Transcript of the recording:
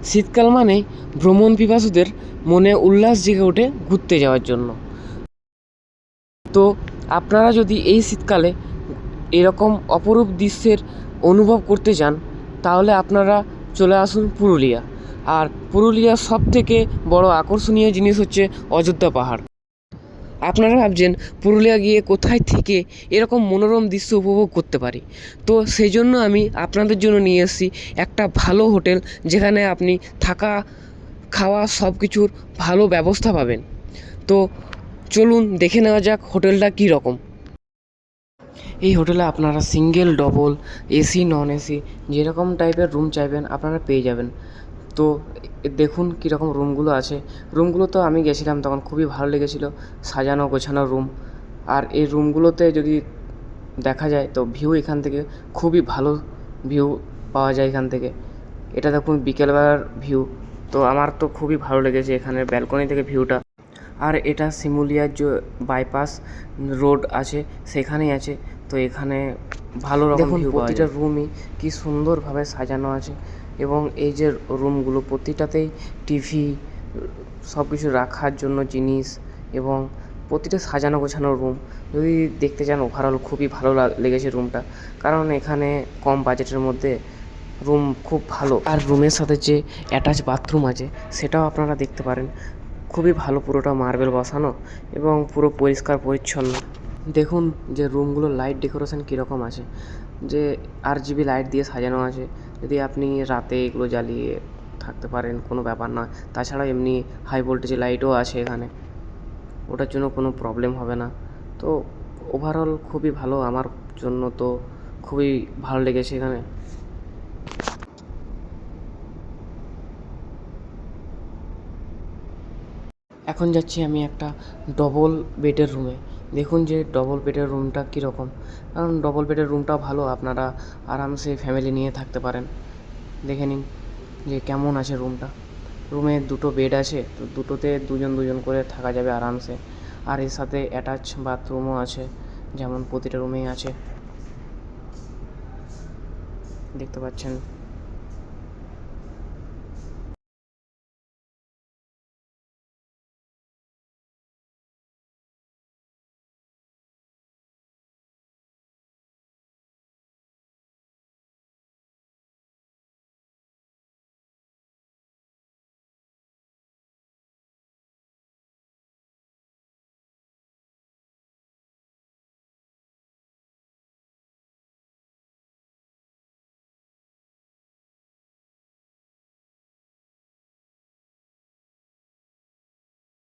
শীতকাল মানে ভ্রমণ পিপাসুদের মনে উল্লাস জেগে ওঠে ঘুরতে যাওয়ার জন্য। তো আপনারা যদি এই শীতকালে এরকম অপরূপ দৃশ্যের অনুভব করতে চান তাহলে আপনারা চলে আসুন পুরুলিয়া। আর পুরুলিয়ার সবথেকে বড় আকর্ষণীয় জিনিস হচ্ছে অযোধ্যা পাহাড়। আপনারা ভাবছেন পুরুলিয়া গিয়ে কোথায় থেকে এরকম মনোরম দৃশ্য উপভোগ করতে পারি, তো সেই জন্য আমি আপনাদের জন্য নিয়ে এসেছি একটা ভালো হোটেল, যেখানে আপনি থাকা খাওয়া সব কিছুর ভালো ব্যবস্থা পাবেন। তো চলুন দেখে নেওয়া যাক হোটেলটা কী রকম। এই হোটেলে আপনারা single, double, AC, non AC যেরকম টাইপের রুম চাইবেন আপনারা পেয়ে যাবেন। তো দেখুন কীরকম রুমগুলো আছে। রুমগুলো তো আমি গেছিলাম তখন খুবই ভালো লেগেছিলো, সাজানো গোছানো রুম। আর এই রুমগুলোতে যদি দেখা যায় তো ভিউ এখান থেকে খুবই ভালো ভিউ পাওয়া যায় এখান থেকে। এটা দেখুন বিকেলবেলার ভিউ, তো আমার তো খুবই ভালো লেগেছে এখানের ব্যালকনি থেকে ভিউটা। আর এটা শিমুলিয়ার যে বাইপাস রোড আছে সেখানেই আছে, তো এখানে ভালো রকম ভিউ পাওয়া যায়। প্রতিটা রুমই কি সুন্দরভাবে সাজানো আছে, এবং এই যে রুমগুলো প্রতিটাতেই টিভি, সব কিছু রাখার জন্য জিনিস, এবং প্রতিটা সাজানো গোছানো রুম। যদি দেখতে চান ওভারঅল খুবই ভালো লেগেছে রুমটা, কারণ এখানে কম বাজেটের মধ্যে রুম খুব ভালো। আর রুমের সাথে যে অ্যাটাচ বাথরুম আছে সেটাও আপনারা দেখতে পারেন, খুবই ভালো, পুরোটা মার্বেল বসানো এবং পুরো পরিষ্কার পরিচ্ছন্ন। দেখুন যে রুমগুলোর লাইট ডেকোরেশন কীরকম আছে, যে RGB লাইট দিয়ে সাজানো আছে। যদি আপনি রাতে এগুলো জ্বালিয়ে থাকতে পারেন কোনো ব্যাপার নয়। তাছাড়া এমনি হাই ভোল্টেজের লাইটও আছে এখানে, ওটার জন্য কোনো প্রবলেম হবে না। তো ওভারঅল খুবই ভালো, আমার জন্য তো খুবই ভালো লেগেছে এখানে। এখন যাচ্ছি আমি একটা ডবল বেডের রুমে। দেখুন যে ডবল বেডের রুমটা কীরকম, কারণ ডবল বেডের রুমটাও ভালো, আপনারা আরামসে ফ্যামিলি নিয়ে থাকতে পারেন। দেখে নিন যে কেমন আছে রুমটা। রুমে দুটো বেড আছে, তো দুটোতে দুজন দুজন করে থাকা যাবে আরামসে। আর এর সাথে অ্যাটাচ বাথরুমও আছে, যেমন প্রতিটা রুমেই আছে, দেখতে পাচ্ছেন।